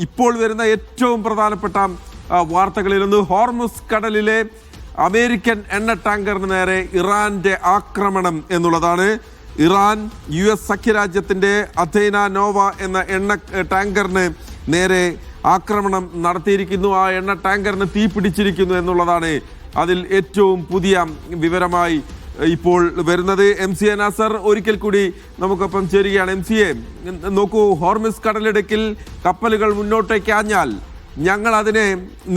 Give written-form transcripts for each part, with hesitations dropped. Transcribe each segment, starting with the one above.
ഇപ്പോൾ വരുന്ന ഏറ്റവും പ്രധാനപ്പെട്ട വാർത്തകളിലൊന്ന് ഹോർമുസ് കടലിലെ അമേരിക്കൻ എണ്ണ ടാങ്കറിന് നേരെ ഇറാന്റെ ആക്രമണം എന്നുള്ളതാണ്. ഇറാൻ US സഖ്യരാജ്യത്തിന്റെ അഥേന നോവ എന്ന എണ്ണ ടാങ്കറിന് നേരെ ആക്രമണം നടത്തിയിരിക്കുന്നു. ആ എണ്ണ ടാങ്കറിന് തീ പിടിച്ചിരിക്കുന്നു എന്നുള്ളതാണ് അതിൽ ഏറ്റവും പുതിയ വിവരമായി ഇപ്പോൾ വരുന്നത്. MC നാസർ ഒരിക്കൽ കൂടി നമുക്കൊപ്പം ചേരുകയാണ്. MC നോക്കൂ, ഹോർമുസ് കടലിടുക്കിൽ കപ്പലുകൾ മുന്നോട്ടേക്ക് ആഞ്ഞാൽ ഞങ്ങൾ അതിനെ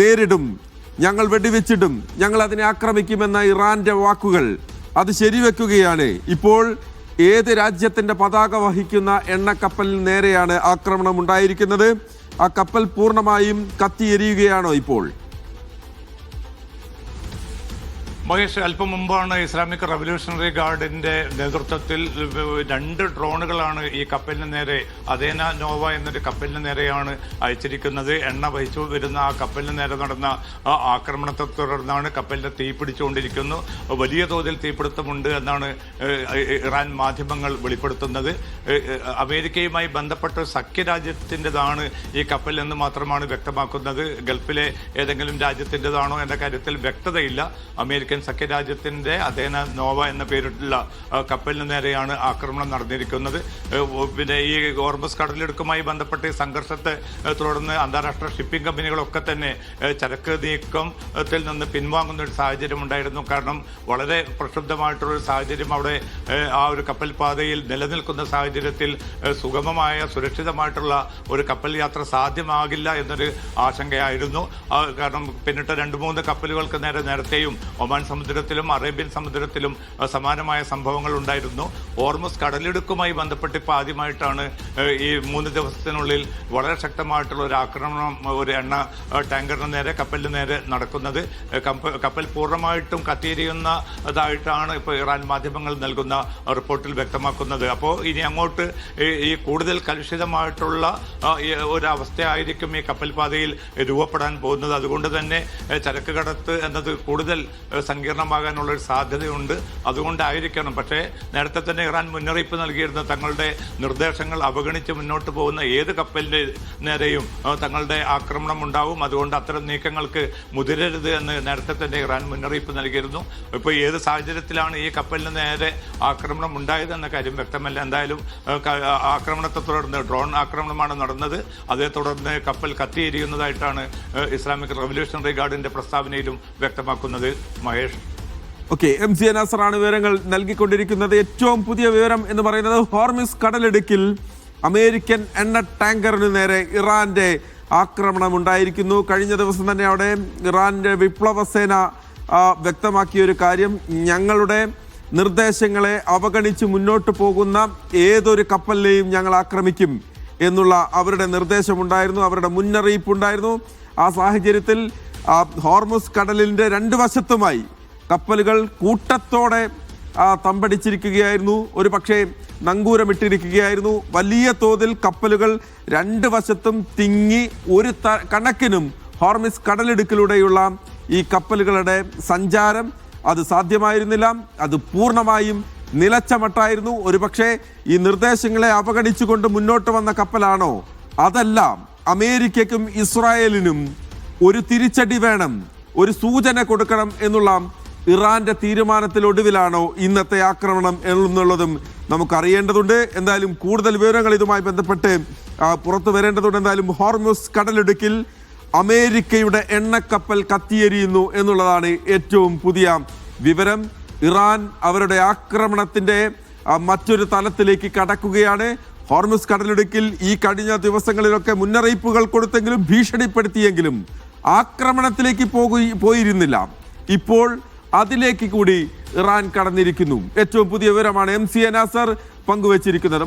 നേരിടും, ഞങ്ങൾ വെടിവെച്ചിടും, ഞങ്ങൾ അതിനെ ആക്രമിക്കുമെന്ന ഇറാന്റെ വാക്കുകൾ അത് ശരിവെക്കുകയാണ്. ഇപ്പോൾ ഏത് രാജ്യത്തിന്റെ പതാക വഹിക്കുന്ന എണ്ണക്കപ്പലിന് നേരെയാണ് ആക്രമണം ഉണ്ടായിരിക്കുന്നത്? ആ കപ്പൽ പൂർണ്ണമായും കത്തിയെരിയുകയാണോ ഇപ്പോൾ? മഹേഷ്, അല്പം മുമ്പാണ് ഇസ്ലാമിക് റവല്യൂഷണറി ഗാർഡിന്റെ നേതൃത്വത്തിൽ 2 ഡ്രോണുകളാണ് ഈ കപ്പലിന് നേരെ, അഥേന നോവ എന്നൊരു കപ്പലിന് നേരെയാണ് അയച്ചിരിക്കുന്നത്. എണ്ണ വഹിച്ചു വരുന്ന ആ കപ്പലിന് നേരെ നടന്ന ആ ആക്രമണത്തെ തുടർന്നാണ് കപ്പലിന് തീപിടിച്ചുകൊണ്ടിരിക്കുന്നു. വലിയ തോതിൽ തീപിടുത്തമുണ്ട് എന്നാണ് ഇറാൻ മാധ്യമങ്ങൾ വെളിപ്പെടുത്തുന്നത്. അമേരിക്കയുമായി ബന്ധപ്പെട്ട സഖ്യരാജ്യത്തിൻ്റെതാണ് ഈ കപ്പൽ എന്ന് മാത്രമാണ് വ്യക്തമാക്കുന്നത്. ഗൾഫിലെ ഏതെങ്കിലും രാജ്യത്തിൻ്റെതാണോ എന്ന കാര്യത്തിൽ വ്യക്തതയില്ല. അമേരിക്കൻ സഖ്യരാജ്യത്തിന്റെ അഥേന നോവ എന്ന പേരിട്ടുള്ള കപ്പലിന് നേരെയാണ് ആക്രമണം നടന്നിരിക്കുന്നത്. പിന്നെ ഈ ഹോർമുസ് കടലിടുക്കുമായി ബന്ധപ്പെട്ട് സംഘർഷത്തെ തുടർന്ന് അന്താരാഷ്ട്ര ഷിപ്പിംഗ് കമ്പനികളൊക്കെ തന്നെ ചരക്ക് നീക്കത്തിൽ നിന്ന് പിൻവാങ്ങുന്ന ഒരു സാഹചര്യം ഉണ്ടായിരുന്നു. കാരണം വളരെ പ്രക്ഷുബ്ധമായിട്ടുള്ളൊരു സാഹചര്യം അവിടെ ആ ഒരു കപ്പൽ പാതയിൽ നിലനിൽക്കുന്ന സാഹചര്യത്തിൽ സുഗമമായ സുരക്ഷിതമായിട്ടുള്ള ഒരു കപ്പൽ യാത്ര സാധ്യമാകില്ല എന്നൊരു ആശങ്കയായിരുന്നു. കാരണം പിന്നിട്ട 2-3 കപ്പലുകൾക്ക് നേരത്തെയും ഒമാൻ സമുദ്രത്തിലും അറേബ്യൻ സമുദ്രത്തിലും സമാനമായ സംഭവങ്ങൾ ഉണ്ടായിരുന്നു. ഹോർമുസ് കടലിടുക്കുമായി ബന്ധപ്പെട്ട് ഇപ്പോൾ ആദ്യമായിട്ടാണ് ഈ 3 ദിവസത്തിനുള്ളിൽ വളരെ ശക്തമായിട്ടുള്ള ഒരു ആക്രമണം ഒരു എണ്ണ ടാങ്കറിന് നേരെ, കപ്പലിന് നേരെ നടക്കുന്നത്. കപ്പൽ പൂർണ്ണമായിട്ടും കത്തിയെരിയുന്നതായിട്ടാണ് ഇപ്പോൾ ഇറാൻ മാധ്യമങ്ങൾ നൽകുന്ന റിപ്പോർട്ടിൽ വ്യക്തമാക്കുന്നത്. അപ്പോൾ ഇനി അങ്ങോട്ട് ഈ കൂടുതൽ കലുഷിതമായിട്ടുള്ള ഒരവസ്ഥയായിരിക്കും ഈ കപ്പൽ പാതയിൽ രൂപപ്പെടാൻ പോകുന്നത്. അതുകൊണ്ട് തന്നെ ചരക്ക് കടത്ത് എന്നത് കൂടുതൽ സങ്കീർണമാകാനുള്ള ഒരു സാധ്യതയുണ്ട്. അതുകൊണ്ടായിരിക്കണം. പക്ഷേ നേരത്തെ തന്നെ ഇറാൻ മുന്നറിയിപ്പ് നൽകിയിരുന്ന തങ്ങളുടെ നിർദ്ദേശങ്ങൾ അവഗണിച്ച് മുന്നോട്ട് പോകുന്ന ഏത് കപ്പലിന്റെ നേരെയും തങ്ങളുടെ ആക്രമണം ഉണ്ടാവും. അതുകൊണ്ട് അത്തരം നീക്കങ്ങൾക്ക് മുതിരരുത് എന്ന് നേരത്തെ തന്നെ ഇറാൻ മുന്നറിയിപ്പ് നൽകിയിരുന്നു. ഇപ്പോൾ ഏത് സാഹചര്യത്തിലാണ് ഈ കപ്പലിന് നേരെ ആക്രമണം ഉണ്ടായതെന്ന കാര്യം വ്യക്തമല്ല. എന്തായാലും ആക്രമണത്തെ തുടർന്ന് ഡ്രോൺ ആക്രമണമാണ് നടന്നത്. അതേ തുടർന്ന് കപ്പൽ കത്തിയെരിയുന്നതായിട്ടാണ് ഇസ്ലാമിക് റവല്യൂഷണറി ഗാർഡിന്റെ പ്രസ്താവനയിലും വ്യക്തമാക്കുന്നത്. മഹേഷ്, ഓക്കെ, MC നാസറാണ് വിവരങ്ങൾ നൽകിക്കൊണ്ടിരിക്കുന്നത്. ഏറ്റവും പുതിയ വിവരം എന്ന് പറയുന്നത് ഹോർമുസ് കടലിടുക്കിൽ അമേരിക്കൻ എണ്ണ ടാങ്കറിന് നേരെ ഇറാന്റെ ആക്രമണം ഉണ്ടായിരിക്കുന്നു. കഴിഞ്ഞ ദിവസം തന്നെ അവിടെ ഇറാന്റെ വിപ്ലവ സേന വ്യക്തമാക്കിയ ഒരു കാര്യം, ഞങ്ങളുടെ നിർദ്ദേശങ്ങളെ അവഗണിച്ച് മുന്നോട്ട് പോകുന്ന ഏതൊരു കപ്പലിനെയും ഞങ്ങൾ ആക്രമിക്കും എന്നുള്ള അവരുടെ നിർദ്ദേശമുണ്ടായിരുന്നു, അവരുടെ മുന്നറിയിപ്പുണ്ടായിരുന്നു. ആ സാഹചര്യത്തിൽ ഹോർമുസ് കടലിൻ്റെ 2 വശത്തുമായി കപ്പലുകൾ കൂട്ടത്തോടെ തമ്പടിച്ചിരിക്കുകയായിരുന്നു. ഒരു പക്ഷേ നങ്കൂരമിട്ടിരിക്കുകയായിരുന്നു. വലിയ തോതിൽ കപ്പലുകൾ 2 വശത്തും തിങ്ങി ഒരു കണക്കിനും ഹോർമുസ് കടലിടുക്കിലൂടെയുള്ള ഈ കപ്പലുകളുടെ സഞ്ചാരം അത് സാധ്യമായിരുന്നില്ല. അത് പൂർണ്ണമായും നിലച്ച മട്ടായിരുന്നു. ഒരു പക്ഷേ ഈ നിർദ്ദേശങ്ങളെ അവഗണിച്ചുകൊണ്ട് മുന്നോട്ട് വന്ന കപ്പലാണോ? അതല്ല, അമേരിക്കയ്ക്കും ഇസ്രായേലിനും ഒരു തിരിച്ചടി വേണം, ഒരു സൂചന കൊടുക്കണം എന്നുള്ള ഇറാന്റെ തീരുമാനത്തിലൊടുവിലാണോ ഇന്നത്തെ ആക്രമണം എന്നുള്ളതും നമുക്കറിയേണ്ടതുണ്ട്. എന്തായാലും കൂടുതൽ വിവരങ്ങൾ ഇതുമായി ബന്ധപ്പെട്ട് പുറത്തു വരേണ്ടതുണ്ട്. എന്തായാലും ഹോർമുസ് കടലിടുക്കിൽ അമേരിക്കയുടെ എണ്ണക്കപ്പൽ കത്തിയെരിയുന്നു എന്നുള്ളതാണ് ഏറ്റവും പുതിയ വിവരം. ഇറാൻ അവരുടെ ആക്രമണത്തിന്റെ മറ്റൊരു തലത്തിലേക്ക് കടക്കുകയാണ്. ഹോർമുസ് കടലിടുക്കിൽ ഈ കഴിഞ്ഞ ദിവസങ്ങളിലൊക്കെ മുന്നറിയിപ്പുകൾ കൊടുത്തെങ്കിലും ഭീഷണിപ്പെടുത്തിയെങ്കിലും ആക്രമണത്തിലേക്ക് പോയിരുന്നില്ല. ഇപ്പോൾ അതിലേക്ക് കൂടി ഇറാൻ കടന്നിരിക്കുന്നു. ഏറ്റവും പുതിയ വിവരമാണ് MC നാസർ പങ്കുവച്ചിരിക്കുന്നത്.